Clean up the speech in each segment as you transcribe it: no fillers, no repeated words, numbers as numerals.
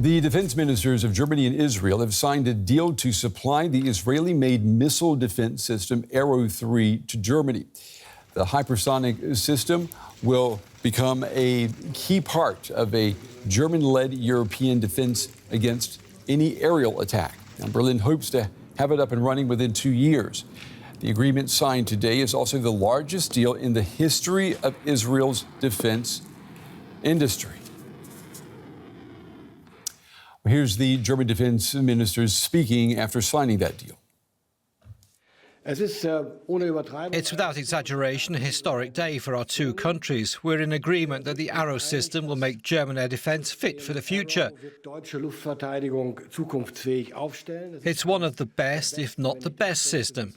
The defense ministers of Germany and Israel have signed a deal to supply the Israeli-made missile defense system Arrow 3 to Germany. The hypersonic system will become a key part of a German-led European defense against any aerial attack. Now, Berlin hopes to have it up and running within 2 years. The agreement signed today is also the largest deal in the history of Israel's defense industry. Here's the German defense ministers speaking after signing that deal. It's without exaggeration a historic day for our two countries. We're in agreement that the Arrow system will make German air defence fit for the future. It's one of the best, if not the best system.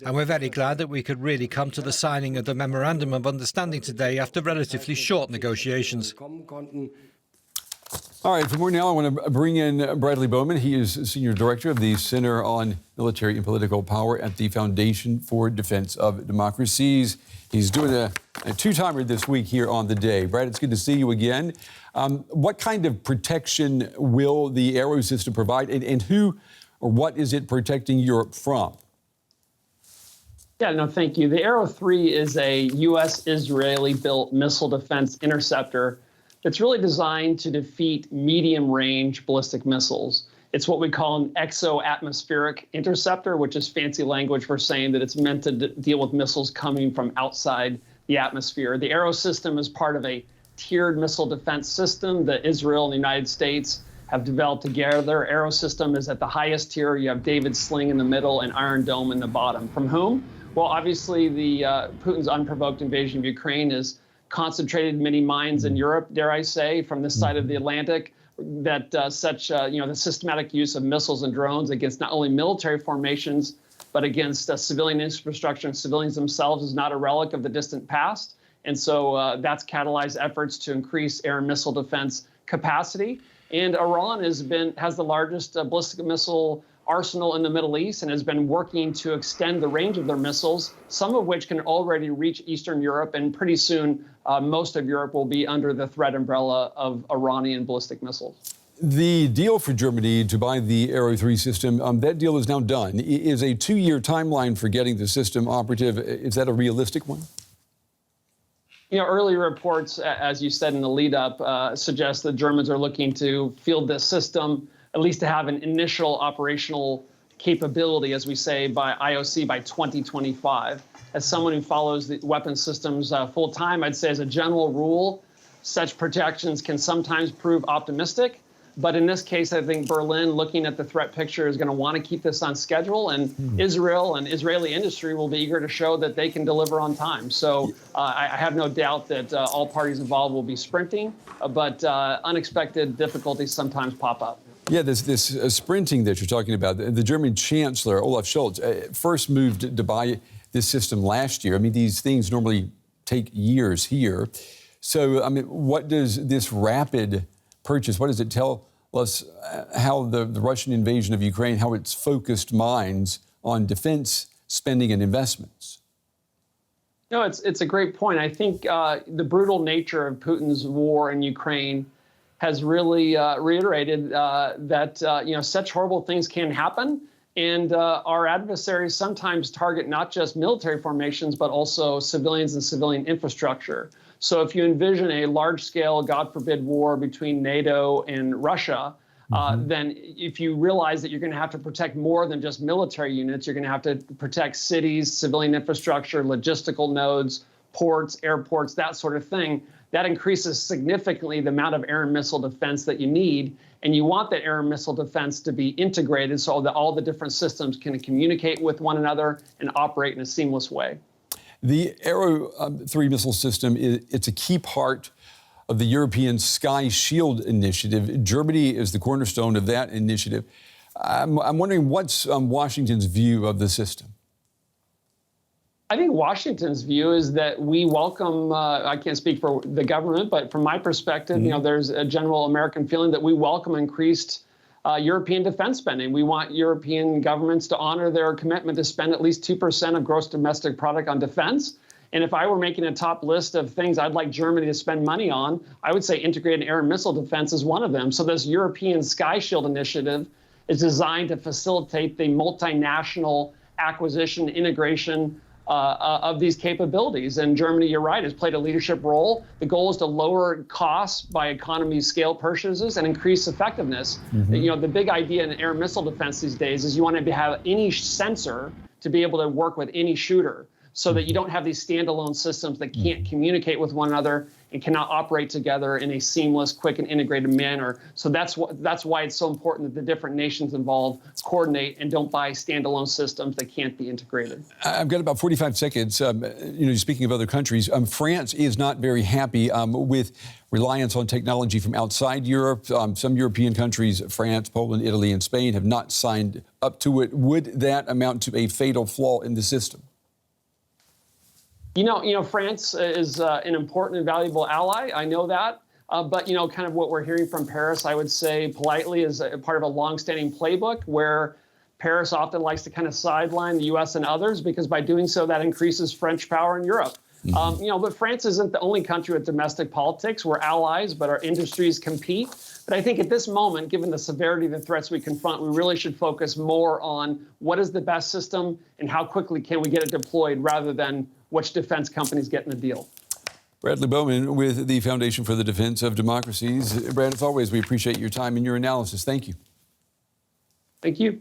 And we're very glad that we could really come to the signing of the memorandum of understanding today after relatively short negotiations. All right, for more now, I want to bring in Bradley Bowman. He is Senior Director of the Center on Military and Political Power at the Foundation for Defense of Democracies. He's doing a two-timer this week here on The Day. Brad, it's good to see you again. What kind of protection will the Arrow system provide, and who or what is it protecting Europe from? Yeah, no, thank you. The Arrow 3 is a U.S.-Israeli-built missile defense interceptor. It's really designed to defeat medium-range ballistic missiles. It's what we call an exo-atmospheric interceptor, which is fancy language for saying that it's meant to deal with missiles coming from outside the atmosphere. The Arrow system is part of a tiered missile defense system that Israel and the United States have developed together. Arrow system is at the highest tier. You have David's Sling in the middle and Iron Dome in the bottom. From whom? Well, obviously, Putin's unprovoked invasion of Ukraine is concentrated many mines in Europe, dare I say, from this side of the Atlantic, that the systematic use of missiles and drones against not only military formations, but against civilian infrastructure and civilians themselves is not a relic of the distant past. And so that's catalyzed efforts to increase air and missile defense capacity. And Iran has the largest ballistic missile arsenal in the Middle East and has been working to extend the range of their missiles, some of which can already reach Eastern Europe, and pretty soon most of Europe will be under the threat umbrella of Iranian ballistic missiles. The deal for Germany to buy the Arrow 3 system, that deal is now done. Is a 2-year timeline for getting the system operative, is that a realistic one? You know, early reports, as you said in the lead-up, suggest that Germans are looking to field this system, at least to have an initial operational capability, as we say, by IOC by 2025. As someone who follows the weapon systems full time, I'd say as a general rule, such projections can sometimes prove optimistic. But in this case, I think Berlin, looking at the threat picture, is going to want to keep this on schedule. And Israel and Israeli industry will be eager to show that they can deliver on time. So I have no doubt that all parties involved will be sprinting, but unexpected difficulties sometimes pop up. Yeah, this sprinting that you're talking about, the German Chancellor, Olaf Scholz, first moved to buy this system last year. I mean, these things normally take years here. So, I mean, what does this rapid purchase, what does it tell us how the Russian invasion of Ukraine, how it's focused minds on defense spending and investments? No, it's a great point. I think the brutal nature of Putin's war in Ukraine has really reiterated that such horrible things can happen, and our adversaries sometimes target not just military formations but also civilians and civilian infrastructure. So if you envision a large-scale, God forbid, war between NATO and Russia, then if you realize that you're going to have to protect more than just military units, you're going to have to protect cities, civilian infrastructure, logistical nodes, ports, airports, that sort of thing. That increases significantly the amount of air and missile defense that you need. And you want that air and missile defense to be integrated so that all the different systems can communicate with one another and operate in a seamless way. The Arrow 3 missile system, it's a key part of the European Sky Shield initiative. Germany is the cornerstone of that initiative. I'm wondering, what's Washington's view of the system? I think Washington's view is that we welcome, I can't speak for the government, but from my perspective, there's a general American feeling that we welcome increased European defense spending. We want European governments to honor their commitment to spend at least 2% of gross domestic product on defense. And if I were making a top list of things I'd like Germany to spend money on, I would say integrated air and missile defense is one of them. So this European Sky Shield initiative is designed to facilitate the multinational acquisition, integration of these capabilities. And Germany, you're right, has played a leadership role. The goal is to lower costs by economy scale purchases and increase effectiveness. You know, the big idea in air missile defense these days is you want to have any sensor to be able to work with any shooter, so that you don't have these standalone systems that can't communicate with one another and cannot operate together in a seamless, quick, and integrated manner. So that's why it's so important that the different nations involved coordinate and don't buy standalone systems that can't be integrated. I've got about 45 seconds. You know, speaking of other countries, France is not very happy with reliance on technology from outside Europe. Some European countries, France, Poland, Italy, and Spain, have not signed up to it. Would that amount to a fatal flaw in the system? You know, France is an important and valuable ally. I know that. But, you know, kind of what we're hearing from Paris, I would say politely, is a part of a longstanding playbook where Paris often likes to kind of sideline the U.S. and others, because by doing so, that increases French power in Europe. You know, but France isn't the only country with domestic politics. We're allies, but our industries compete. But I think at this moment, given the severity of the threats we confront, we really should focus more on what is the best system and how quickly can we get it deployed, rather than which defense companies get in the deal. Bradley Bowman with the Foundation for the Defense of Democracies. Brad, as always, we appreciate your time and your analysis. Thank you. Thank you.